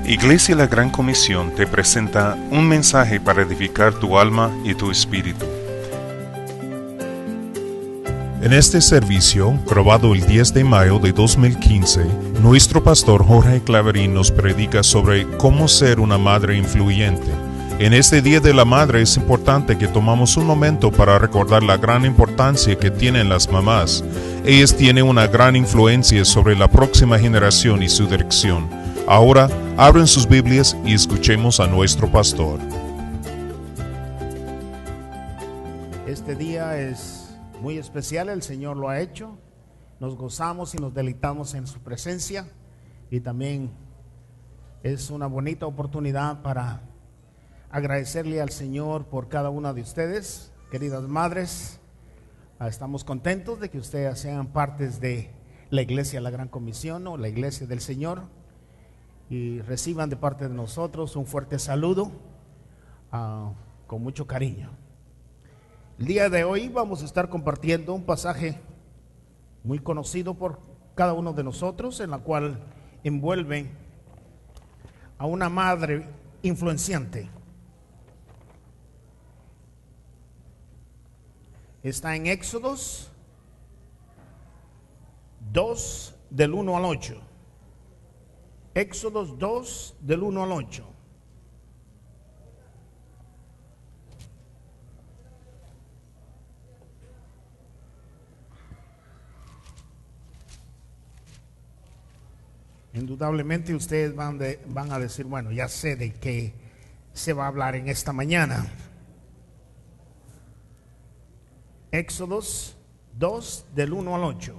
Iglesia La Gran Comisión te presenta un mensaje para edificar tu alma y tu espíritu. En este servicio, grabado el 10 de mayo de 2015, nuestro pastor Jorge Claverín nos predica sobre cómo ser una madre influyente. En este Día de la Madre es importante que tomamos un momento para recordar la gran importancia que tienen las mamás. Ellas tienen una gran influencia sobre la próxima generación y su dirección. Ahora, abren sus Biblias y escuchemos a nuestro pastor. Este día es muy especial, el Señor lo ha hecho. Nos gozamos y nos deleitamos en su presencia. Y también es una bonita oportunidad para agradecerle al Señor por cada una de ustedes, queridas madres. Estamos contentos de que ustedes sean partes de la Iglesia La Gran Comisión o la Iglesia del Señor. Y reciban de parte de nosotros un fuerte saludo con mucho cariño. El día de hoy vamos a estar compartiendo un pasaje muy conocido por cada uno de nosotros, en la cual envuelve a una madre influenciante. Está en Éxodos 2 del 1 al 8. Éxodos 2 del 1 al 8. Indudablemente ustedes van a decir, bueno, ya sé de qué se va a hablar en esta mañana. Éxodos 2 del 1 al 8.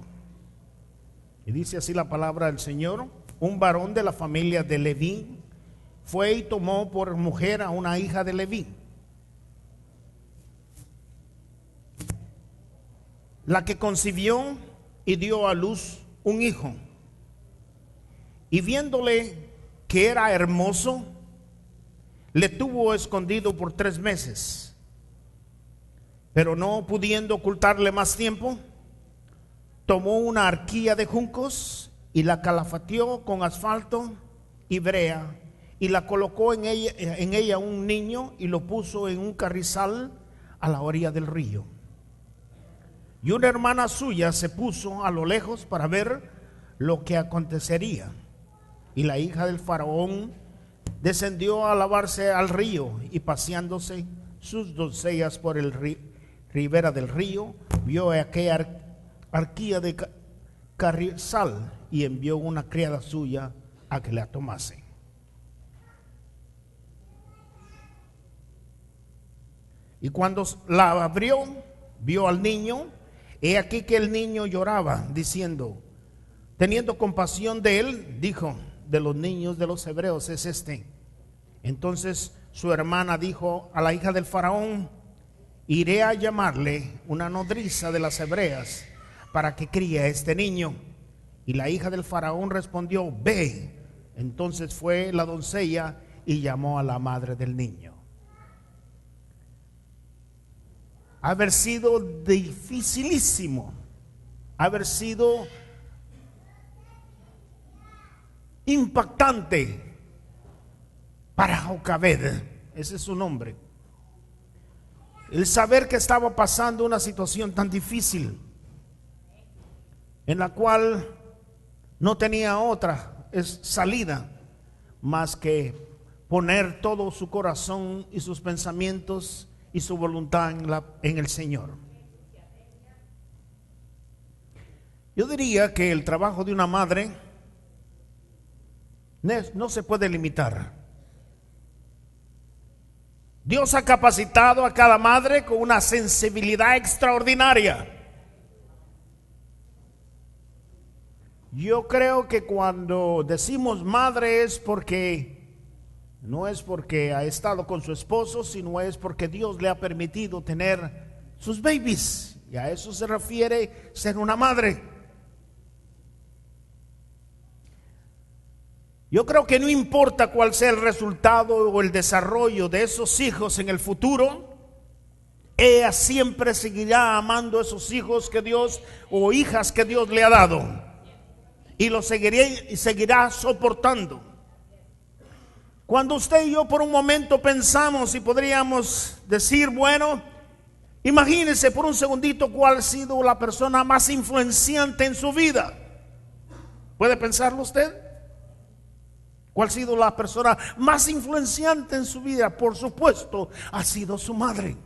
Y dice así la palabra del Señor: un varón de la familia de Leví fue y tomó por mujer a una hija de Leví, la que concibió y dio a luz un hijo. Y viéndole que era hermoso, le tuvo escondido por 3 meses. Pero no pudiendo ocultarle más tiempo, tomó una arquilla de juncos y la calafateó con asfalto y brea, y la colocó en ella un niño y lo puso en un carrizal a la orilla del río. Y una hermana suya se puso a lo lejos para ver lo que acontecería. Y la hija del faraón descendió a lavarse al río, y paseándose sus doncellas por el ribera del río, vio aquella arquilla de carrizal y envió una criada suya a que la tomase. Y cuando la abrió, vio al niño. He aquí que el niño lloraba, diciendo, teniendo compasión de él, dijo: de los niños de los hebreos es este. Entonces su hermana dijo a la hija del faraón: iré a llamarle una nodriza de las hebreas para que críe a este niño. Y la hija del faraón respondió: ve. Entonces fue la doncella y llamó a la madre del niño. Haber sido dificilísimo, haber sido impactante para Jocabed, ese es su nombre, el saber que estaba pasando una situación tan difícil, en la cual no tenía otra salida más que poner todo su corazón y sus pensamientos y su voluntad en el Señor. Yo diría que el trabajo de una madre no se puede limitar. Dios ha capacitado a cada madre con una sensibilidad extraordinaria. Yo creo que cuando decimos madre es porque no es porque ha estado con su esposo, sino es porque Dios le ha permitido tener sus babies. Y a eso se refiere ser una madre. Yo creo que no importa cuál sea el resultado o el desarrollo de esos hijos en el futuro, ella siempre seguirá amando a esos hijos que Dios o hijas que Dios le ha dado, y los seguirá soportando. Cuando usted y yo por un momento pensamos y podríamos decir, bueno, imagínese por un segundito cuál ha sido la persona más influenciante en su vida. ¿Puede pensarlo usted? ¿Cuál ha sido la persona más influenciante en su vida? Por supuesto, ha sido su madre.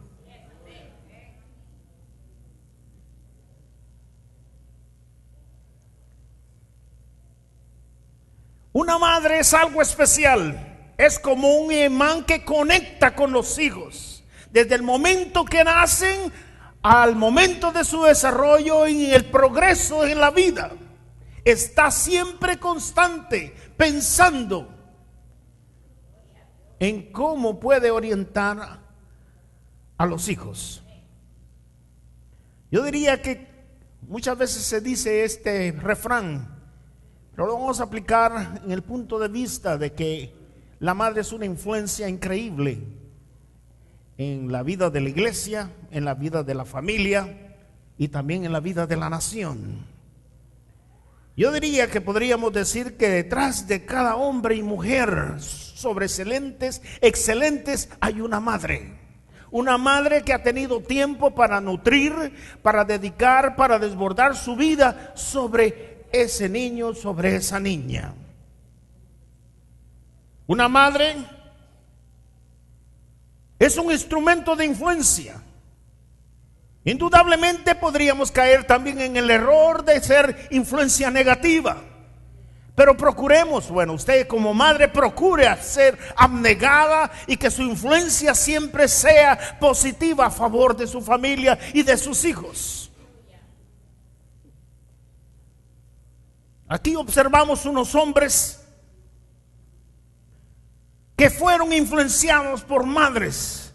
Una madre es algo especial. Es como un imán que conecta con los hijos. Desde el momento que nacen al momento de su desarrollo y el progreso en la vida. Está siempre constante pensando en cómo puede orientar a los hijos. Yo diría que muchas veces se dice este refrán, pero lo vamos a aplicar en el punto de vista de que la madre es una influencia increíble en la vida de la iglesia, en la vida de la familia y también en la vida de la nación. Yo diría que podríamos decir que detrás de cada hombre y mujer sobresalientes, excelentes, hay una madre. Una madre que ha tenido tiempo para nutrir, para dedicar, para desbordar su vida sobre ese niño, sobre esa niña. Una madre es un instrumento de influencia. Indudablemente podríamos caer también en el error de ser influencia negativa. Pero procuremos, bueno, usted como madre procure ser abnegada y que su influencia siempre sea positiva a favor de su familia y de sus hijos. Aquí observamos unos hombres que fueron influenciados por madres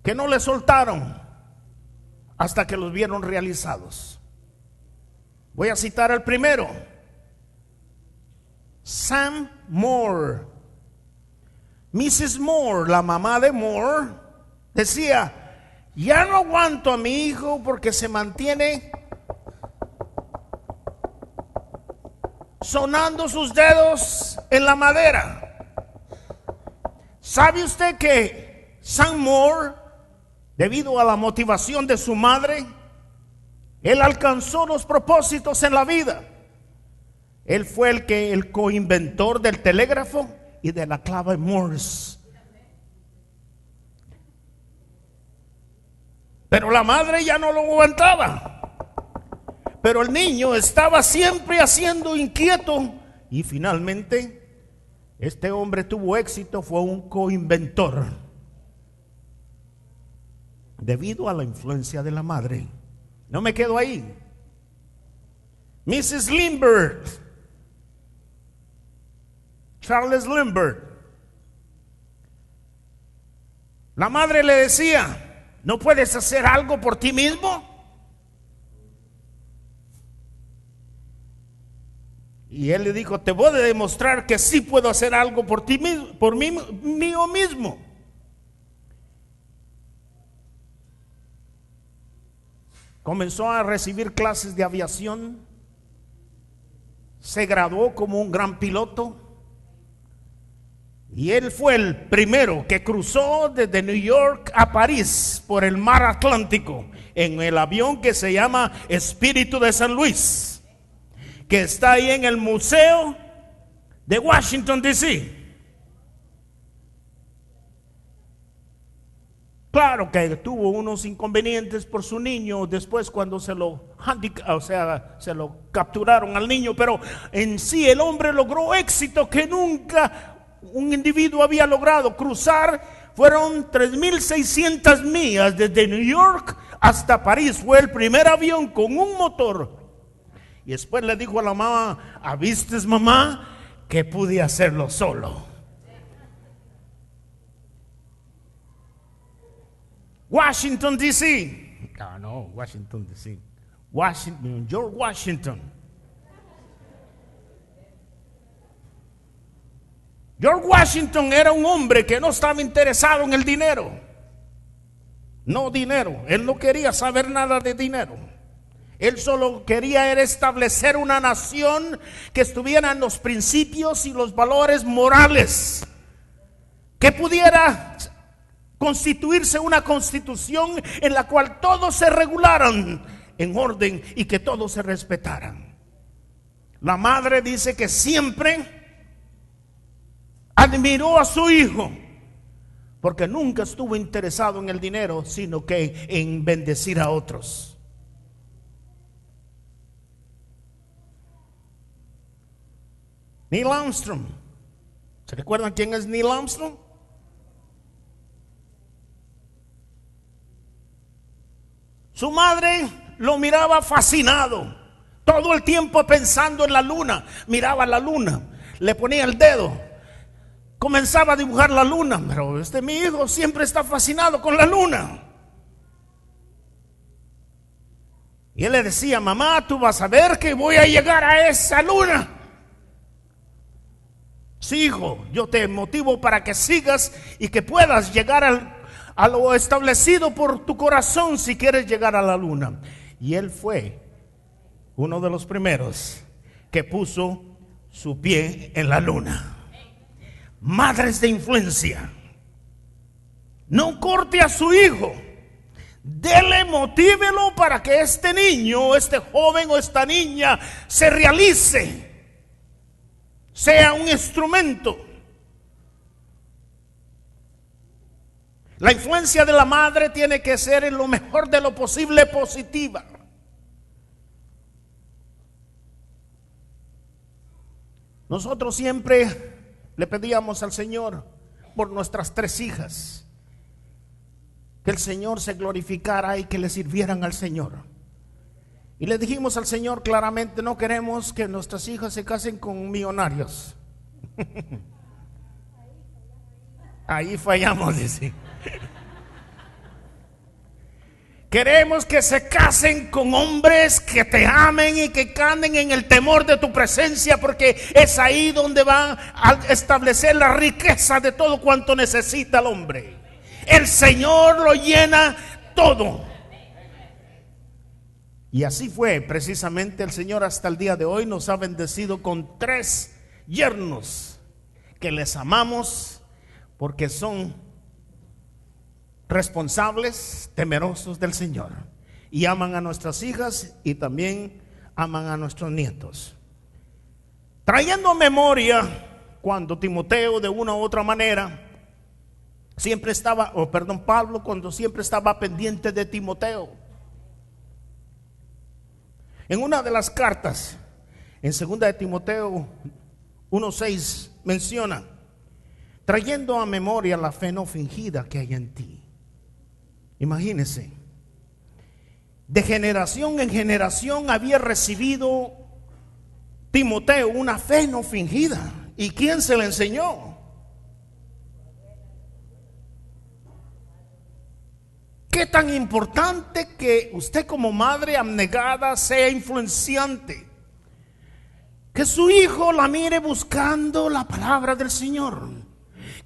que no les soltaron hasta que los vieron realizados. Voy a citar al primero, Sam Moore. Mrs. Moore, la mamá de Moore, decía: ya no aguanto a mi hijo porque se mantiene sonando sus dedos en la madera. ¿Sabe usted que Sam Moore, debido a la motivación de su madre, él alcanzó los propósitos en la vida? Él fue el coinventor del telégrafo y de la clave Morse. Pero la madre ya no lo aguantaba. Pero el niño estaba siempre haciendo inquieto y finalmente este hombre tuvo éxito, fue un coinventor debido a la influencia de la madre. No me quedo ahí. Mrs. Lindbergh, Charles Lindbergh, la madre le decía: ¿no puedes hacer algo por ti mismo? Y él le dijo: te voy a demostrar que sí puedo hacer algo por ti mismo, por mí mismo. Comenzó a recibir clases de aviación, se graduó como un gran piloto y él fue el primero que cruzó desde New York a París por el mar Atlántico en el avión que se llama Espíritu de San Luis, que está ahí en el Museo de Washington, D.C. Claro que tuvo unos inconvenientes por su niño después cuando se lo capturaron al niño, pero en sí el hombre logró éxito que nunca un individuo había logrado. Cruzar fueron 3.600 millas desde New York hasta París. Fue el primer avión con un motor. Y después le dijo a la mamá: ¿viste, mamá, que pude hacerlo solo? Washington, D.C. No, Washington, D.C. George Washington. George Washington era un hombre que no estaba interesado en el dinero. No dinero. Él no quería saber nada de dinero. Él solo quería era establecer una nación que estuviera en los principios y los valores morales, que pudiera constituirse una constitución en la cual todos se regularan en orden y que todos se respetaran. La madre dice que siempre admiró a su hijo, porque nunca estuvo interesado en el dinero, sino que en bendecir a otros. Neil Armstrong, ¿se recuerdan quién es Neil Armstrong? Su madre lo miraba fascinado, todo el tiempo pensando en la luna. Miraba la luna, le ponía el dedo, comenzaba a dibujar la luna. Pero mi hijo siempre está fascinado con la luna. Y él le decía: mamá, tú vas a ver que voy a llegar a esa luna. Sí, hijo, yo te motivo para que sigas y que puedas llegar a lo establecido por tu corazón si quieres llegar a la luna. Y él fue uno de los primeros que puso su pie en la luna. Madres de influencia, no corte a su hijo, dele, motívelo para que este niño, este joven o esta niña se realice, sea un instrumento. La influencia de la madre tiene que ser en lo mejor de lo posible positiva. Nosotros siempre le pedíamos al Señor por nuestras 3 hijas, que el Señor se glorificara y que le sirvieran al Señor. Y le dijimos al Señor claramente: no queremos que nuestras hijas se casen con millonarios. Ahí fallamos, dice. Queremos que se casen con hombres que te amen y que anden en el temor de tu presencia, porque es ahí donde va a establecer la riqueza de todo cuanto necesita el hombre. El Señor lo llena todo. Y así fue precisamente. El Señor hasta el día de hoy nos ha bendecido con 3 yernos que les amamos porque son responsables, temerosos del Señor, y aman a nuestras hijas y también aman a nuestros nietos. Trayendo memoria cuando Timoteo de una u otra manera siempre estaba, Pablo cuando siempre estaba pendiente de Timoteo. En una de las cartas, en 2 de Timoteo 1:6 menciona: trayendo a memoria la fe no fingida que hay en ti. Imagínense, de generación en generación había recibido Timoteo una fe no fingida. ¿Y quién se la enseñó? Qué tan importante que usted como madre abnegada sea influenciante, que su hijo la mire buscando la palabra del Señor,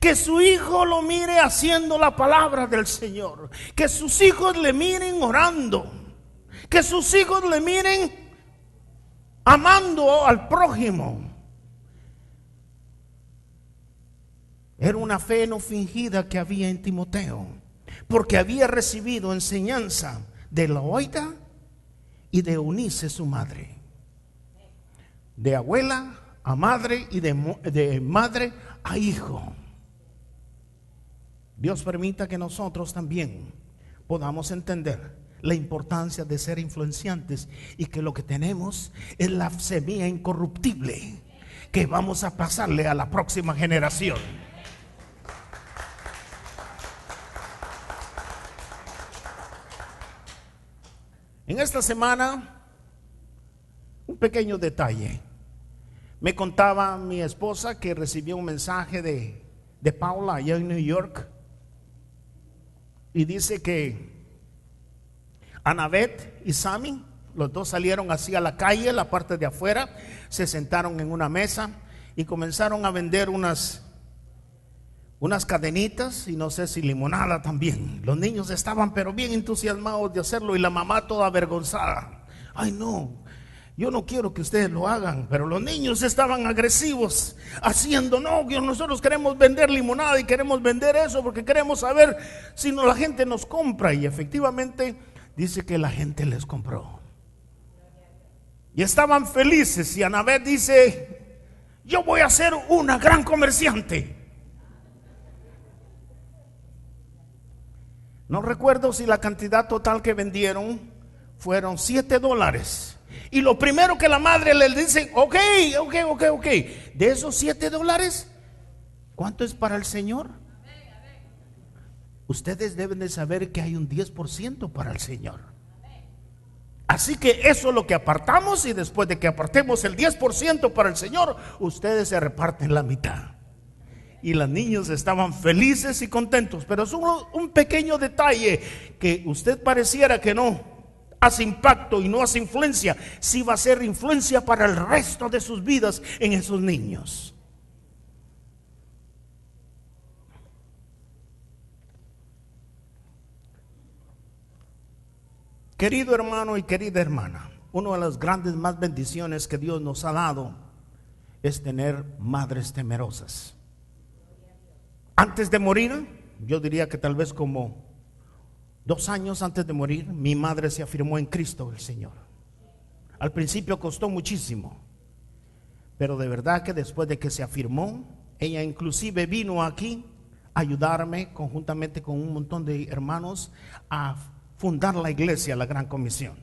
que su hijo lo mire haciendo la palabra del Señor, que sus hijos le miren orando, que sus hijos le miren amando al prójimo. Era una fe no fingida que había en Timoteo, porque había recibido enseñanza de Loida y de Eunice su madre, de abuela a madre y de madre a hijo. Dios permita que nosotros también podamos entender la importancia de ser influenciantes y que lo que tenemos es la semilla incorruptible que vamos a pasarle a la próxima generación. En esta semana, un pequeño detalle. Me contaba mi esposa que recibió un mensaje de Paula allá en New York, y dice que Annabeth y Sammy, los dos salieron así a la calle, la parte de afuera, se sentaron en una mesa y comenzaron a vender unas cadenitas y no sé si limonada también. Los niños estaban pero bien entusiasmados de hacerlo y la mamá toda avergonzada Ay, no, yo no quiero que ustedes lo hagan. Pero los niños estaban agresivos, haciendo, no, nosotros queremos vender limonada y queremos vender eso porque queremos saber si no, la gente nos compra. Y efectivamente dice que la gente les compró. Y estaban felices. Y Annabeth dice: yo voy a ser una gran comerciante. No recuerdo si la cantidad total que vendieron fueron $7. Y lo primero que la madre le dice: ok. De esos $7, ¿cuánto es para el Señor? Ustedes deben de saber que hay un 10% para el Señor. Así que eso es lo que apartamos, y después de que apartemos el 10% para el Señor, ustedes se reparten la mitad. Y los niños estaban felices y contentos. Pero es un pequeño detalle que usted pareciera que no hace impacto y no hace influencia, sí va a ser influencia para el resto de sus vidas en esos niños. Querido hermano y querida hermana, una de las grandes más bendiciones que Dios nos ha dado es tener madres temerosas. Antes de morir, yo diría que tal vez como 2 años antes de morir, mi madre se afirmó en Cristo el Señor. Al principio costó muchísimo, pero de verdad que después de que se afirmó, ella inclusive vino aquí a ayudarme conjuntamente con un montón de hermanos a fundar la iglesia, la Gran Comisión.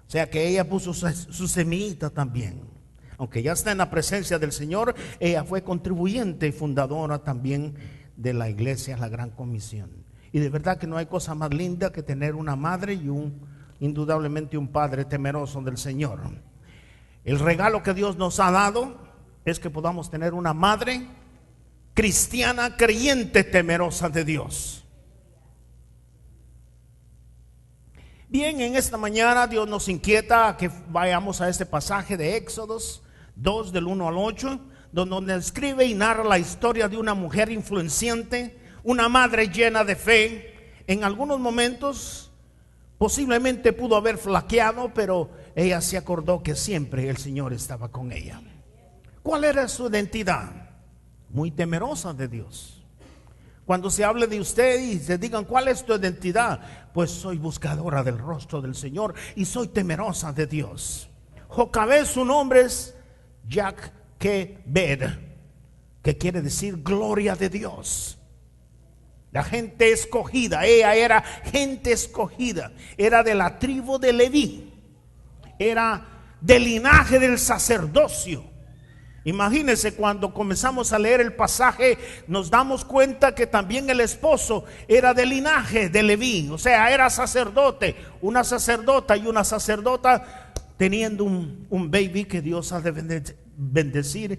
O sea que ella puso su semillita también. Aunque ya está en la presencia del Señor, ella fue contribuyente y fundadora también de la iglesia, la Gran Comisión. Y de verdad que no hay cosa más linda que tener una madre y indudablemente un padre temeroso del Señor. El regalo que Dios nos ha dado es que podamos tener una madre cristiana, creyente, temerosa de Dios. Bien, en esta mañana Dios nos inquieta a que vayamos a este pasaje de Éxodos 2 del 1 al 8, donde describe y narra la historia de una mujer influenciante, una madre llena de fe. En algunos momentos posiblemente pudo haber flaqueado, pero ella se acordó que siempre el Señor estaba con ella. ¿Cuál era su identidad? Muy temerosa de Dios. Cuando se hable de usted y se digan ¿cuál es tu identidad? Pues soy buscadora del rostro del Señor y soy temerosa de Dios. Jocabed, su nombre es Jochebed, que quiere decir gloria de Dios. La gente escogida, ella era gente escogida, era de la tribu de Leví, era del linaje del sacerdocio. Imagínense, cuando comenzamos a leer el pasaje nos damos cuenta que también el esposo era del linaje de Leví, o sea, era sacerdote, una sacerdota y una sacerdota teniendo un baby que Dios ha de bendecir,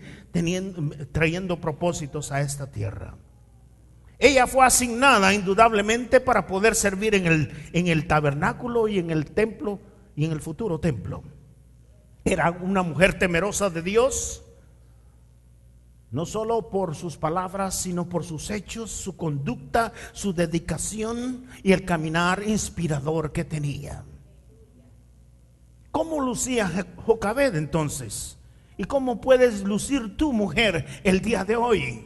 trayendo propósitos a esta tierra. Ella fue asignada indudablemente para poder servir en el tabernáculo y en el templo y en el futuro templo. Era una mujer temerosa de Dios, no solo por sus palabras, sino por sus hechos, su conducta, su dedicación y el caminar inspirador que tenía. ¿Cómo lucía Jocabed entonces? ¿Y cómo puedes lucir tu mujer el día de hoy?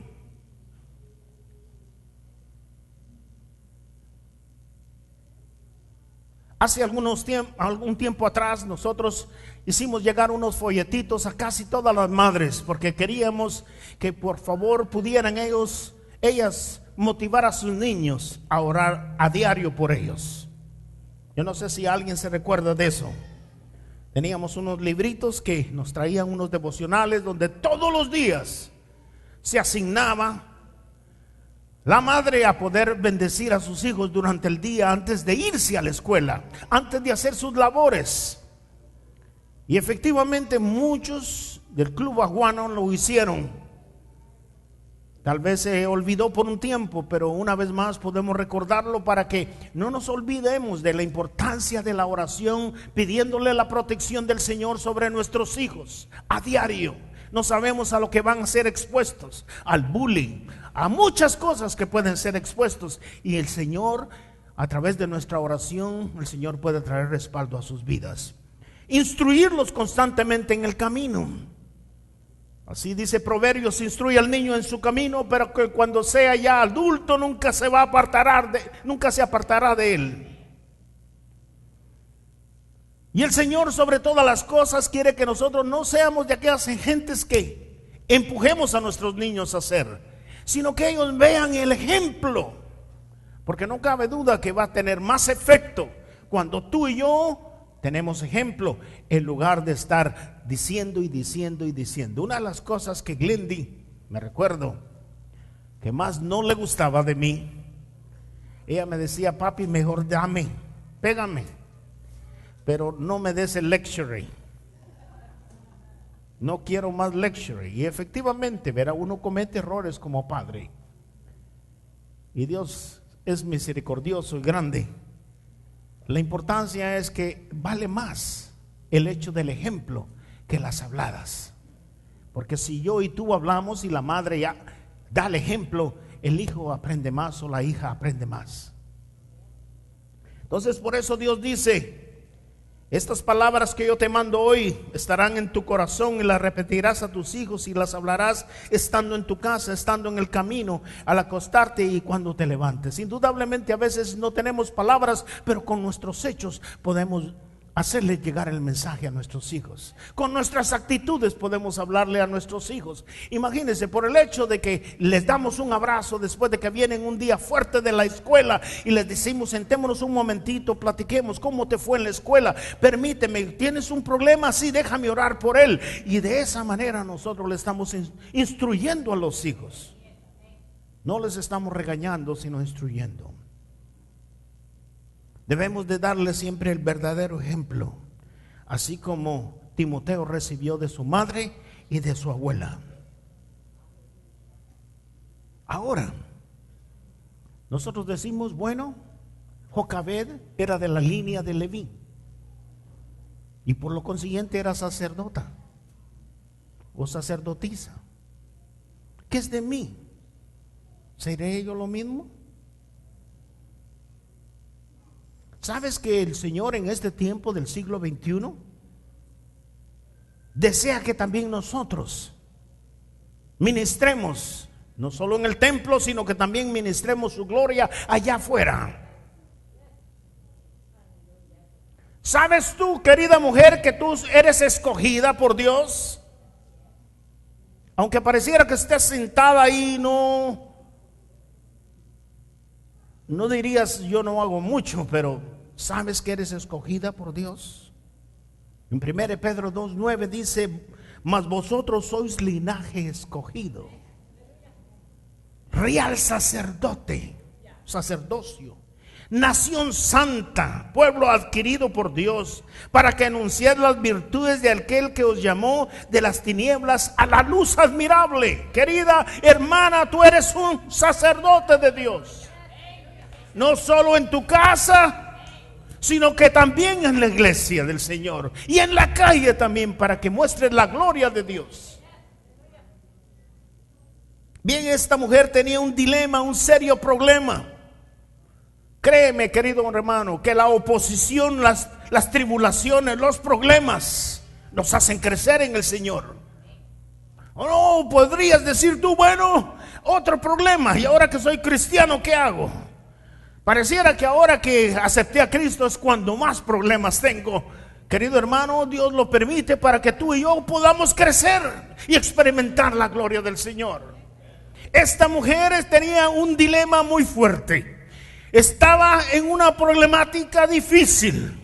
Hace algún tiempo atrás nosotros hicimos llegar unos folletitos a casi todas las madres, porque queríamos que por favor pudieran ellas motivar a sus niños a orar a diario por ellos. Yo no sé si alguien se recuerda de eso. Teníamos unos libritos que nos traían unos devocionales donde todos los días se asignaba la madre a poder bendecir a sus hijos durante el día antes de irse a la escuela, antes de hacer sus labores. Y efectivamente muchos del Club Aguano lo hicieron. Tal vez se olvidó por un tiempo, pero una vez más podemos recordarlo para que no nos olvidemos de la importancia de la oración, pidiéndole la protección del Señor sobre nuestros hijos a diario. No sabemos a lo que van a ser expuestos, al bullying, a muchas cosas que pueden ser expuestos, y el Señor, a través de nuestra oración, el Señor puede traer respaldo a sus vidas. instruirlos constantemente en el camino. Así dice Proverbios: instruye al niño en su camino, pero que cuando sea ya adulto nunca se apartará de él. Y el Señor, sobre todas las cosas, quiere que nosotros no seamos de aquellas gentes que empujemos a nuestros niños a hacer, sino que ellos vean el ejemplo, porque no cabe duda que va a tener más efecto cuando tú y yo tenemos ejemplo, en lugar de estar diciendo y diciendo y diciendo. Una de las cosas que Glendy, me recuerdo, que más no le gustaba de mí, ella me decía: papi, mejor pégame, pero no me des el lecture. No quiero más lecture. Y efectivamente, verá, uno comete errores como padre, y Dios es misericordioso y grande. La importancia es que vale más el hecho del ejemplo que las habladas, porque si yo y tú hablamos y la madre ya da el ejemplo, el hijo aprende más o la hija aprende más. Entonces, por eso Dios dice: estas palabras que yo te mando hoy estarán en tu corazón y las repetirás a tus hijos y las hablarás estando en tu casa, estando en el camino, al acostarte y cuando te levantes. Indudablemente a veces no tenemos palabras, pero con nuestros hechos podemos hacerle llegar el mensaje a nuestros hijos. Con nuestras actitudes podemos hablarle a nuestros hijos. Imagínense, por el hecho de que les damos un abrazo después de que vienen un día fuerte de la escuela y les decimos: sentémonos un momentito, platiquemos, ¿cómo te fue en la escuela? Permíteme, ¿tienes un problema? Sí, déjame orar por él. Y de esa manera nosotros le estamos instruyendo a los hijos. No les estamos regañando, sino instruyendo. Debemos de darle siempre el verdadero ejemplo, así como Timoteo recibió de su madre y de su abuela. Ahora, nosotros decimos: bueno, Jocabed era de la línea de Leví y por lo consiguiente era sacerdota o sacerdotisa. ¿Qué es de mí? ¿Seré yo lo mismo? ¿Sabes que el Señor en este tiempo del siglo XXI desea que también nosotros ministremos, no solo en el templo, sino que también ministremos su gloria allá afuera? ¿Sabes tú, querida mujer, que tú eres escogida por Dios? Aunque pareciera que estés sentada ahí, no dirías: yo no hago mucho, pero ¿sabes que eres escogida por Dios? En 1 Pedro 2:9 dice: mas vosotros sois linaje escogido, real sacerdocio, nación santa, pueblo adquirido por Dios, para que anunciad las virtudes de aquel que os llamó de las tinieblas a la luz admirable. Querida hermana, tú eres un sacerdote de Dios, no solo en tu casa, sino que también en la iglesia del Señor y en la calle también, para que muestres la gloria de Dios. Bien, esta mujer tenía un dilema, un serio problema. Créeme, querido hermano, que la oposición, las tribulaciones, los problemas nos hacen crecer en el Señor. O no, podrías decir tú: bueno, otro problema, y ahora que soy cristiano, ¿qué hago? Pareciera que ahora que acepté a Cristo es cuando más problemas tengo. Querido hermano, Dios lo permite para que tú y yo podamos crecer y experimentar la gloria del Señor. Esta mujer tenía un dilema muy fuerte. Estaba en una problemática difícil.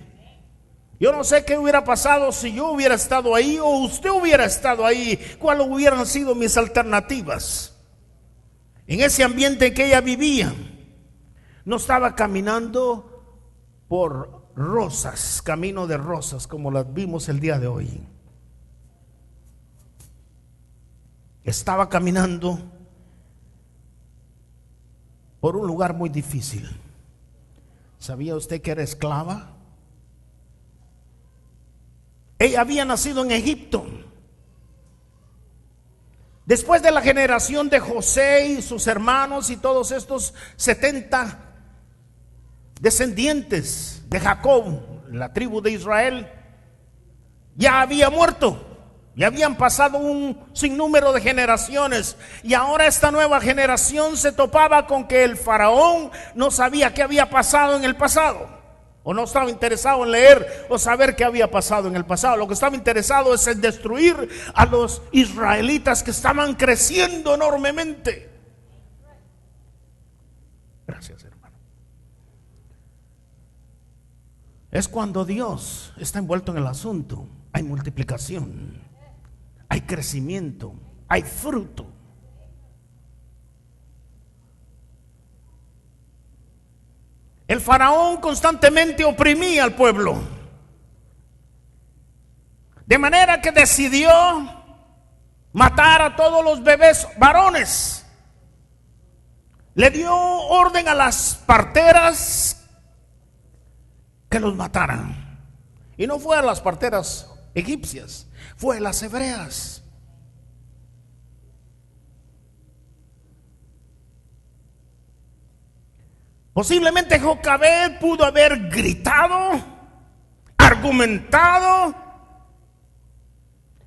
Yo no sé qué hubiera pasado si yo hubiera estado ahí o usted hubiera estado ahí. ¿Cuáles hubieran sido mis alternativas? En ese ambiente en que ella vivía, no estaba caminando por rosas, camino de rosas, como las vimos el día de hoy. Estaba caminando por un lugar muy difícil. ¿Sabía usted que era esclava? Ella había nacido en Egipto. Después de la generación de José y sus hermanos y todos estos 70 descendientes de Jacob, la tribu de Israel, ya había muerto. Ya habían pasado un sinnúmero de generaciones y ahora esta nueva generación se topaba con que el faraón no sabía qué había pasado en el pasado, o no estaba interesado en leer o saber qué había pasado en el pasado. Lo que estaba interesado es en destruir a los israelitas que estaban creciendo enormemente. Gracias, hermano. Es cuando Dios está envuelto en el asunto, hay multiplicación, hay crecimiento, hay fruto. El faraón constantemente oprimía al pueblo, de manera que decidió matar a todos los bebés varones. Le dio orden a las parteras que los mataran. Y no fue a las parteras egipcias, fue a las hebreas. Posiblemente Jocabed pudo haber gritado, argumentado,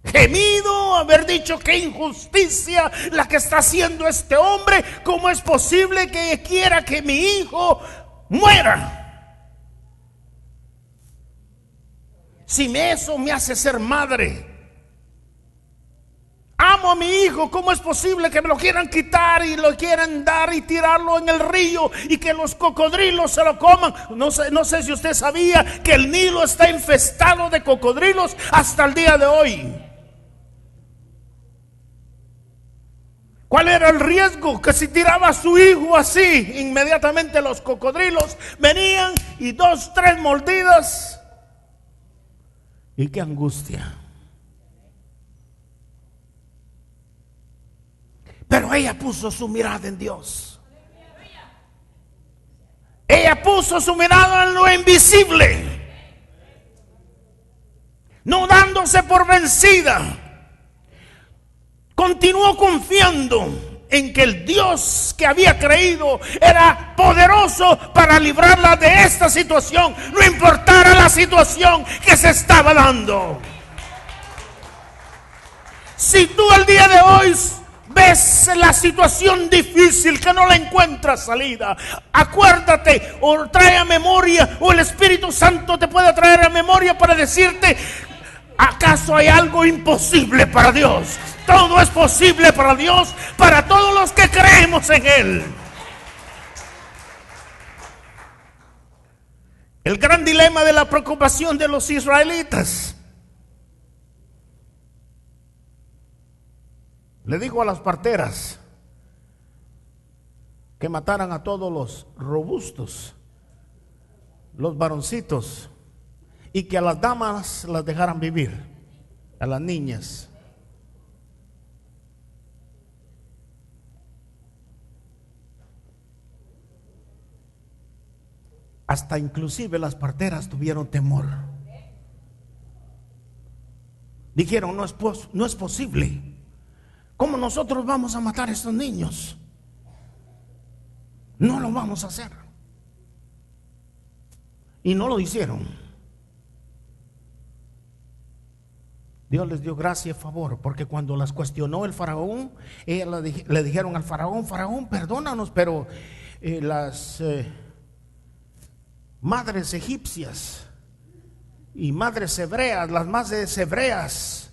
gemido, haber dicho: qué injusticia la que está haciendo este hombre. ¿Cómo es posible que quiera que mi hijo muera? Si eso me hace ser madre, amo a mi hijo, ¿cómo es posible que me lo quieran quitar y lo quieran dar y tirarlo en el río y que los cocodrilos se lo coman? No sé si usted sabía que el Nilo está infestado de cocodrilos hasta el día de hoy. ¿Cuál era el riesgo? Que si tiraba a su hijo así, inmediatamente los cocodrilos venían y 2, 3 mordidas. Y qué angustia. Pero ella puso su mirada en Dios. Ella puso su mirada en lo invisible, no dándose por vencida. Continuó confiando en que el Dios que había creído era poderoso para librarla de esta situación, no importara la situación que se estaba dando. Si tú el día de hoy ves la situación difícil que no le encuentras salida, acuérdate o trae a memoria, o el Espíritu Santo te puede traer a memoria para decirte: ¿acaso hay algo imposible para Dios? Todo es posible para Dios, para todos los que creemos en Él. El gran dilema de la preocupación de los israelitas: le dijo a las parteras que mataran a todos los robustos, los varoncitos, y que a las damas las dejaran vivir, a las niñas. Hasta inclusive las parteras tuvieron temor. Dijeron: no es posible. ¿Cómo nosotros vamos a matar a estos niños? No lo vamos a hacer. Y no lo hicieron. Dios les dio gracia y favor, porque cuando las cuestionó el faraón, ellas le dijeron al faraón: faraón, perdónanos, pero las madres egipcias y madres hebreas, las madres hebreas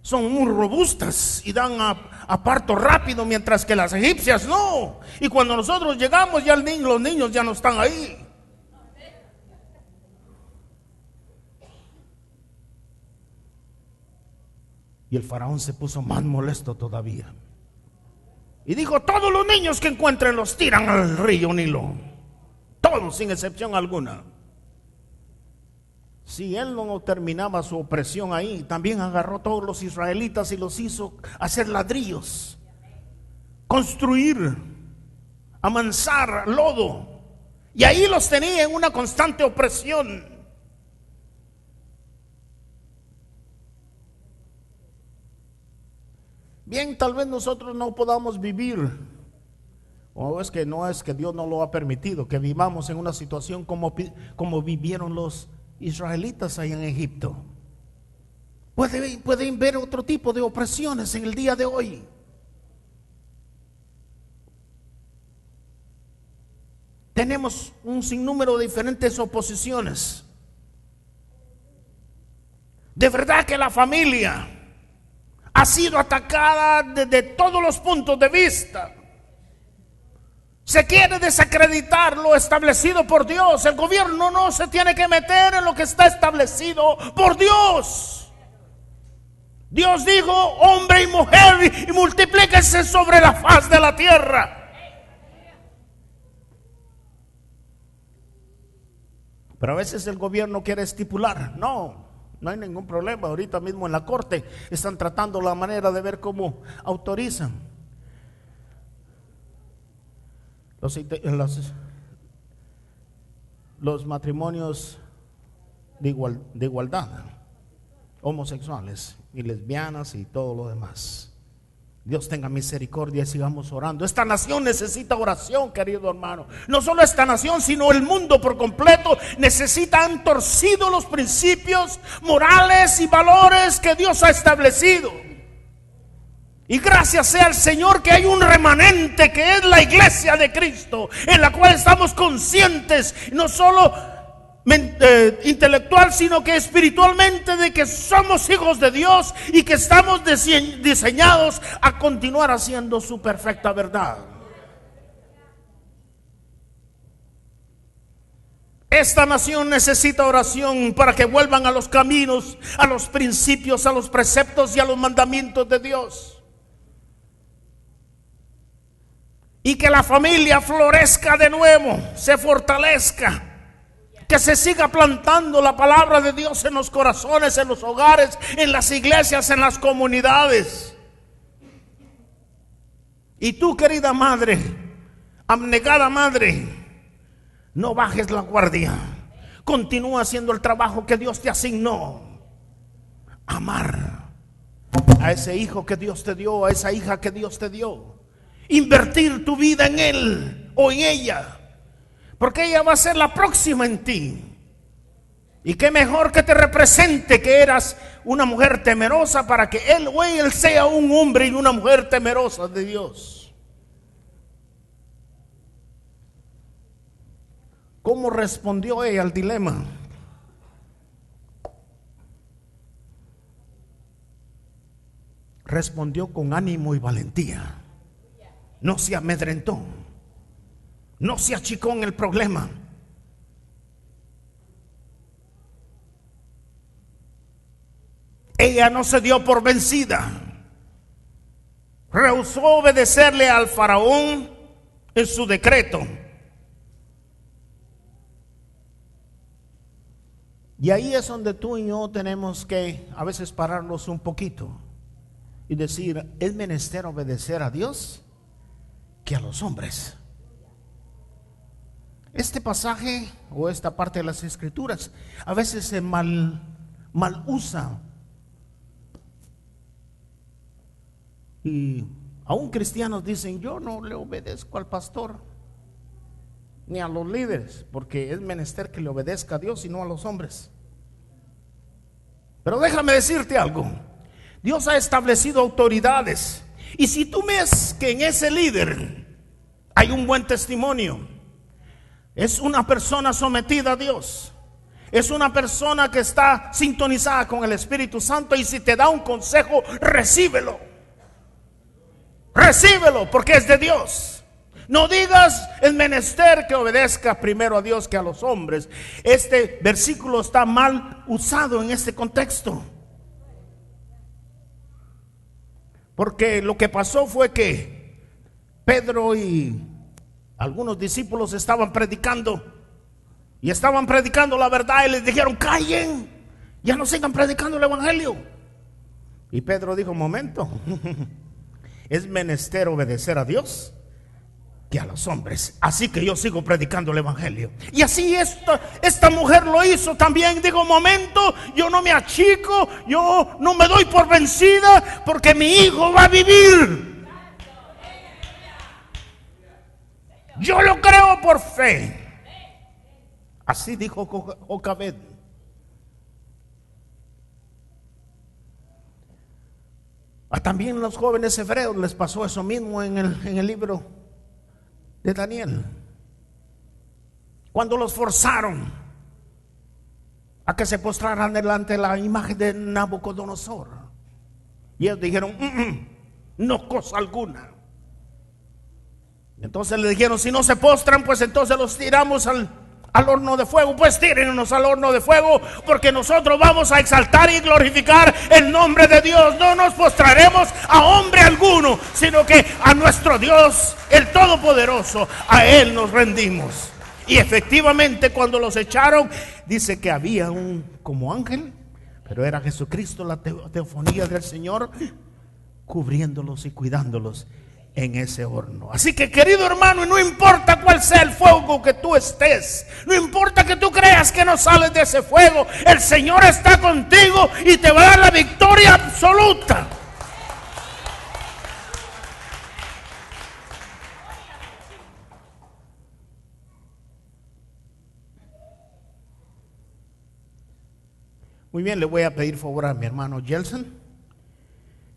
son muy robustas y dan a parto rápido, mientras que las egipcias no. Y cuando nosotros llegamos, ya los niños ya no están ahí. Y el faraón se puso más molesto todavía y dijo: todos los niños que encuentren los tiran al río Nilo, todos sin excepción alguna. Si él no terminaba su opresión ahí, también agarró a todos los israelitas y los hizo hacer ladrillos, construir, amansar lodo, y ahí los tenía en una constante opresión. Bien, tal vez nosotros no podamos vivir, o es que no es que Dios no lo ha permitido, que vivamos en una situación como vivieron los israelitas ahí en Egipto. Pueden ver otro tipo de opresiones en el día de hoy. Tenemos un sinnúmero de diferentes oposiciones. De verdad que la familia ha sido atacada desde todos los puntos de vista. Se quiere desacreditar lo establecido por Dios. El gobierno no se tiene que meter en lo que está establecido por Dios. Dios dijo: hombre y mujer, y multiplíquense sobre la faz de la tierra. Pero a veces el gobierno quiere estipular. No hay ningún problema. Ahorita mismo en la corte están tratando la manera de ver cómo autorizan los matrimonios de igualdad, homosexuales y lesbianas y todo lo demás. Dios tenga misericordia y sigamos orando. Esta nación necesita oración, querido hermano. No solo esta nación, sino el mundo por completo han torcido los principios morales y valores que Dios ha establecido. Y gracias sea al Señor que hay un remanente que es la iglesia de Cristo, en la cual estamos conscientes, no solo intelectual, sino que espiritualmente, de que somos hijos de Dios y que estamos diseñados a continuar haciendo su perfecta verdad. Esta nación necesita oración para que vuelvan a los caminos, a los principios, a los preceptos y a los mandamientos de Dios. Y que la familia florezca de nuevo, se fortalezca. Que se siga plantando la palabra de Dios en los corazones, en los hogares, en las iglesias, en las comunidades. Y tú, querida madre, abnegada madre, no bajes la guardia. Continúa haciendo el trabajo que Dios te asignó. Amar a ese hijo que Dios te dio, a esa hija que Dios te dio. Invertir tu vida en él o en ella, porque ella va a ser la próxima en ti. Y qué mejor que te represente que eras una mujer temerosa, para que él o él sea un hombre y una mujer temerosa de Dios. ¿Cómo respondió ella al dilema? Respondió con ánimo y valentía. No se amedrentó. No se achicó en el problema. Ella no se dio por vencida. Rehusó obedecerle al faraón en su decreto. Y ahí es donde tú y yo tenemos que a veces pararnos un poquito y decir: es menester obedecer a Dios que a los hombres. Este pasaje o esta parte de las Escrituras a veces se mal usa, y aún cristianos dicen: yo no le obedezco al pastor ni a los líderes, porque es menester que le obedezca a Dios y no a los hombres. Pero déjame decirte algo: Dios ha establecido autoridades, y si tú ves que en ese líder hay un buen testimonio, es una persona sometida a Dios, es una persona que está sintonizada con el Espíritu Santo, y si te da un consejo, recíbelo, porque es de Dios. No digas: es menester que obedezca primero a Dios que a los hombres. Este versículo está mal usado en este contexto, porque lo que pasó fue que Pedro y algunos discípulos estaban predicando, y estaban predicando la verdad, y les dijeron: callen, ya no sigan predicando el evangelio. Y Pedro dijo: momento, es menester obedecer a Dios que a los hombres, así que yo sigo predicando el evangelio. Y así esta mujer lo hizo también. Digo: momento, yo no me achico, yo no me doy por vencida, porque mi hijo va a vivir. Yo lo creo por fe. Así dijo Jocabed. También los jóvenes hebreos les pasó eso mismo en el libro de Daniel. Cuando los forzaron a que se postraran delante de la imagen de Nabucodonosor, y ellos dijeron: no, cosa alguna. Entonces le dijeron: si no se postran, pues entonces los tiramos al horno de fuego. Pues tírennos al horno de fuego, porque nosotros vamos a exaltar y glorificar el nombre de Dios. No nos postraremos a hombre alguno, sino que a nuestro Dios, el Todopoderoso, a Él nos rendimos. Y efectivamente, cuando los echaron, dice que había un como ángel, pero era Jesucristo, la teofanía del Señor, cubriéndolos y cuidándolos en ese horno. Así que, querido hermano, no importa cuál sea el fuego que tú estés, no importa que tú creas que no sales de ese fuego, el Señor está contigo y te va a dar la victoria absoluta. Muy bien, le voy a pedir favor a mi hermano Jelson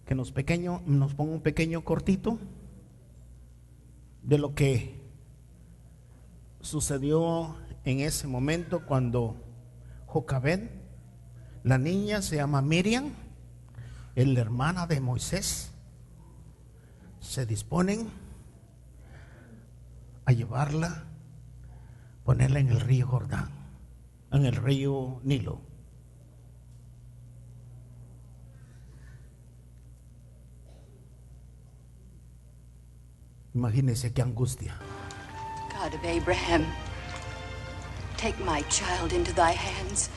que nos ponga un pequeño cortito de lo que sucedió en ese momento cuando Jocabed, la niña se llama Miriam, es la hermana de Moisés, se disponen a llevarla, ponerla en el río Jordán, en el río Nilo. Imagínense qué angustia. God of Abraham, take my child into thy hands,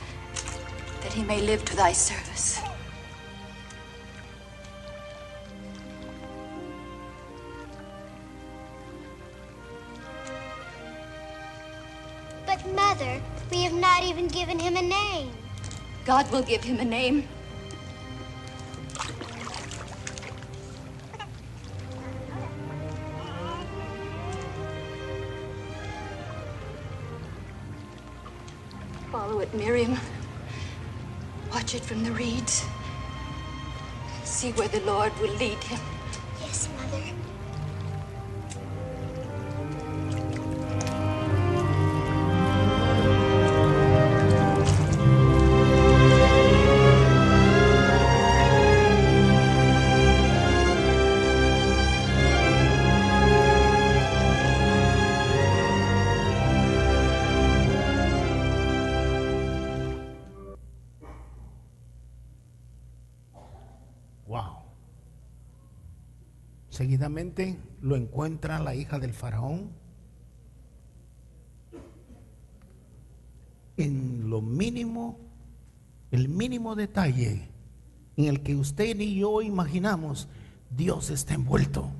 that he may live to thy service. But Mother, we have not even given him a name. God will give him a name. Follow it, Miriam. Watch it from the reeds. See where the Lord will lead him. Yes, Mother. Seguidamente lo encuentra la hija del faraón en lo mínimo, el mínimo detalle en el que usted ni yo imaginamos. Dios está envuelto.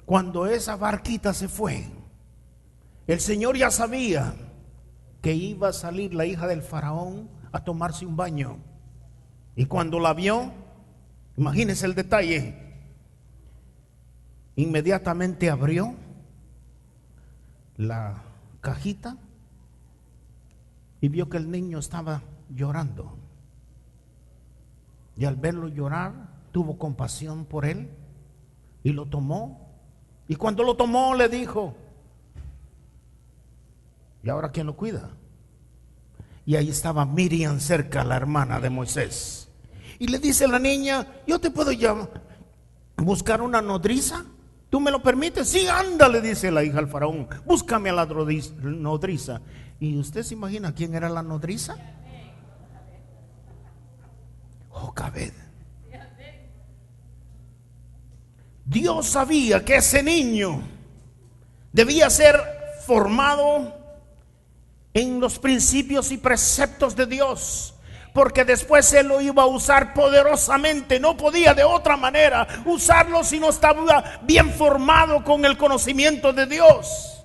Cuando esa barquita se fue, el Señor ya sabía que iba a salir la hija del faraón a tomarse un baño, y cuando la vio, imagínese el detalle, inmediatamente abrió la cajita y vio que el niño estaba llorando. Y al verlo llorar, tuvo compasión por él y lo tomó. Y cuando lo tomó, le dijo: ¿y ahora quién lo cuida? Y ahí estaba Miriam cerca, la hermana de Moisés. Y le dice la niña: ¿yo te puedo buscar una nodriza? ¿Tú me lo permites? Sí, anda, le dice la hija al faraón, búscame a la nodriza. ¿Y usted se imagina quién era la nodriza? Jocabed. Dios sabía que ese niño debía ser formado en los principios y preceptos de Dios, porque después Él lo iba a usar poderosamente. No podía de otra manera usarlo si no estaba bien formado con el conocimiento de Dios.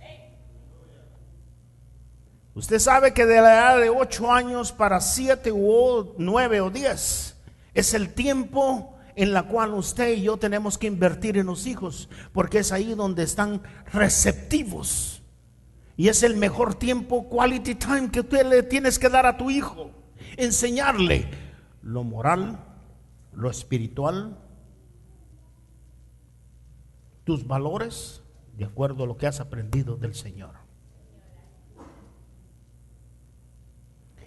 Usted sabe que de la edad de 8 años para 7 o 9 o 10 es el tiempo en la cual usted y yo tenemos que invertir en los hijos, porque es ahí donde están receptivos, y es el mejor tiempo, quality time, que usted le tienes que dar a tu hijo. Enseñarle lo moral, lo espiritual, tus valores, de acuerdo a lo que has aprendido del Señor.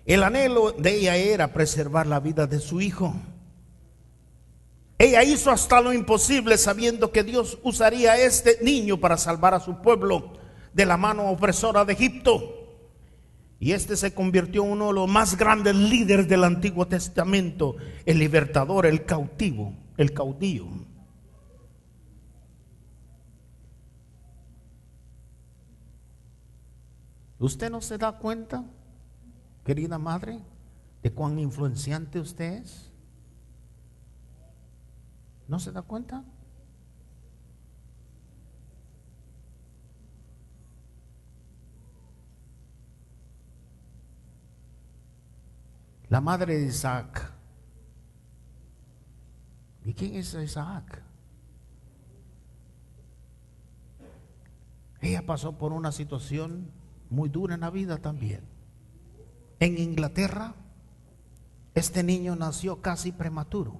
El anhelo de ella era preservar la vida de su hijo. Ella hizo hasta lo imposible sabiendo que Dios usaría a este niño para salvar a su pueblo de la mano opresora de Egipto. Y este se convirtió en uno de los más grandes líderes del Antiguo Testamento, el libertador, el cautivo, el caudillo. ¿Usted no se da cuenta, querida madre, de cuán influenciante usted es? ¿No se da cuenta? La madre de Isaac. ¿Y quién es Isaac? Ella pasó por una situación muy dura en la vida también. En Inglaterra, este niño nació casi prematuro.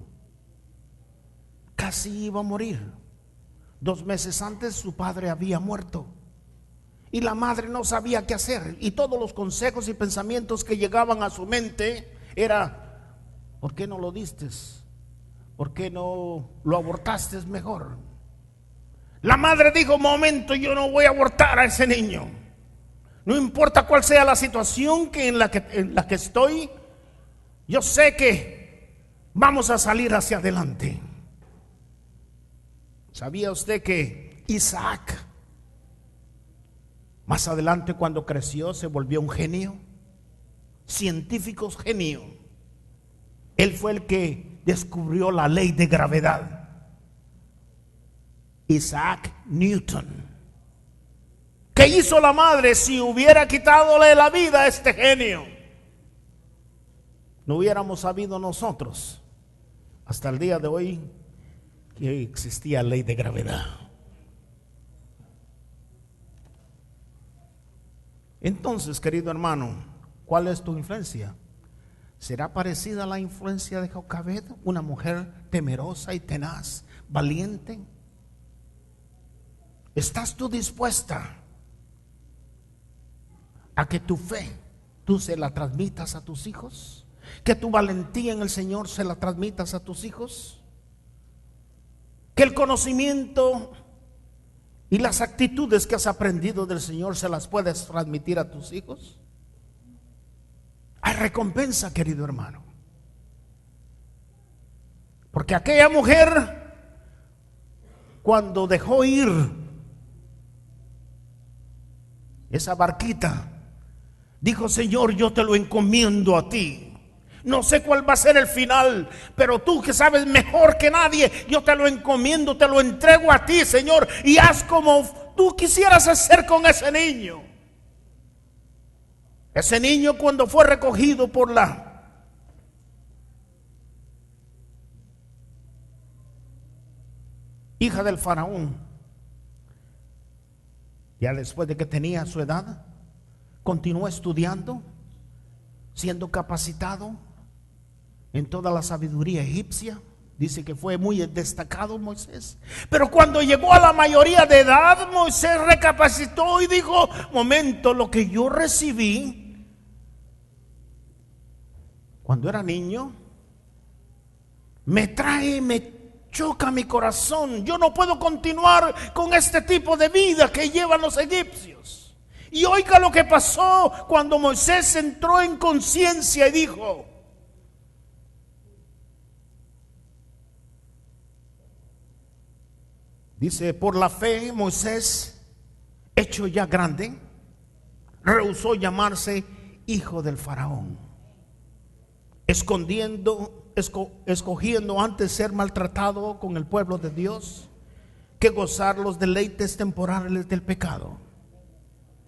Casi iba a morir. 2 meses antes su padre había muerto. Y la madre no sabía qué hacer. Y todos los consejos y pensamientos que llegaban a su mente era: ¿por qué no lo diste? ¿Por qué no lo abortaste mejor? La madre dijo: momento, yo no voy a abortar a ese niño. No importa cuál sea la situación en la que estoy, yo sé que vamos a salir hacia adelante. ¿Sabía usted que Isaac, más adelante cuando creció, se volvió un genio? Científico genio. Él fue el que descubrió la ley de gravedad. Isaac Newton. ¿Qué hizo la madre si hubiera quitadole la vida a este genio? No hubiéramos sabido nosotros hasta el día de hoy que existía ley de gravedad. Entonces, querido hermano, ¿cuál es tu influencia? ¿Será parecida a la influencia de Jocabed, una mujer temerosa y tenaz, valiente? ¿Estás tú dispuesta a que tu fe tú se la transmitas a tus hijos? ¿Que tu valentía en el Señor se la transmitas a tus hijos? ¿Que el conocimiento y las actitudes que has aprendido del Señor se las puedes transmitir a tus hijos? Hay recompensa, querido hermano. Porque aquella mujer, cuando dejó ir esa barquita, dijo: Señor, yo te lo encomiendo a ti. No sé cuál va a ser el final, pero tú que sabes mejor que nadie, yo te lo encomiendo, te lo entrego a ti, Señor, y haz como tú quisieras hacer con ese niño. Ese niño, cuando fue recogido por la hija del faraón, ya después de que tenía su edad, continuó estudiando, siendo capacitado en toda la sabiduría egipcia. Dice que fue muy destacado Moisés. Pero cuando llegó a la mayoría de edad, Moisés recapacitó y dijo: momento, lo que yo recibí cuando era niño me choca mi corazón. Yo no puedo continuar con este tipo de vida que llevan los egipcios. Y oiga lo que pasó cuando Moisés entró en conciencia y dijo: dice, por la fe Moisés, hecho ya grande, rehusó llamarse hijo del faraón, escogiendo antes ser maltratado con el pueblo de Dios que gozar los deleites temporales del pecado,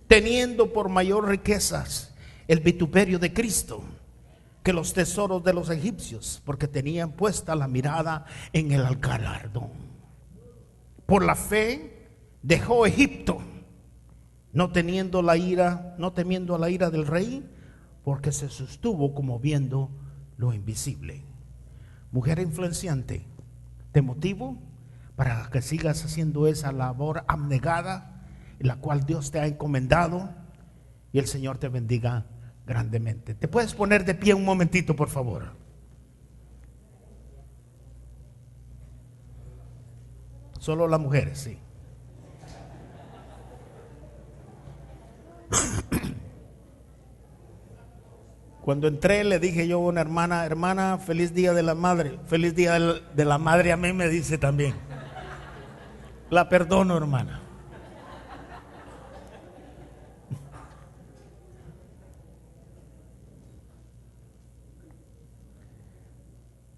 teniendo por mayor riquezas el vituperio de Cristo que los tesoros de los egipcios, porque tenían puesta la mirada en el galardón. Por la fe dejó Egipto, no temiendo a la ira del rey, porque se sostuvo como viendo lo invisible. Mujer influenciante, te motivo para que sigas haciendo esa labor abnegada, en la cual Dios te ha encomendado, y el Señor te bendiga grandemente. ¿Te puedes poner de pie un momentito, por favor? Solo las mujeres, sí. Cuando entré le dije yo a una hermana: hermana, feliz día de la madre. Feliz día de la madre a mí, me dice también. La perdono, hermana.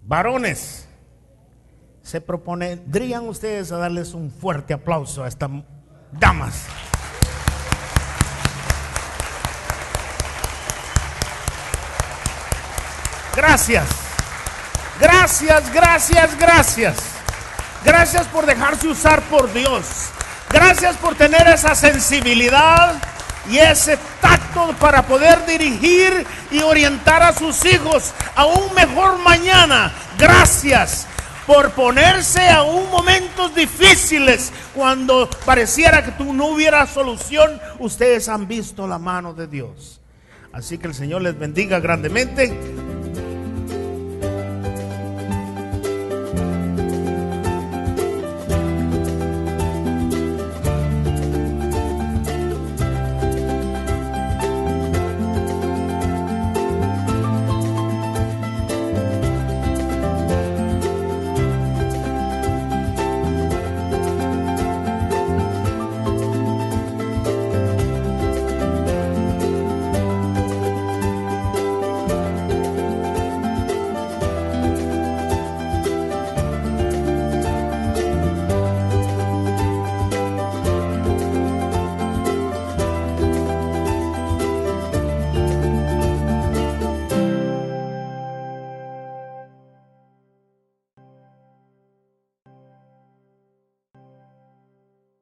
Varones, se propondrían ustedes a darles un fuerte aplauso a estas damas. Gracias, gracias, gracias, gracias. Gracias por dejarse usar por Dios. Gracias por tener esa sensibilidad y ese tacto para poder dirigir y orientar a sus hijos a un mejor mañana. Gracias por ponerse aún momentos difíciles cuando pareciera que tú no hubiera solución. Ustedes han visto la mano de Dios. Así que el Señor les bendiga grandemente.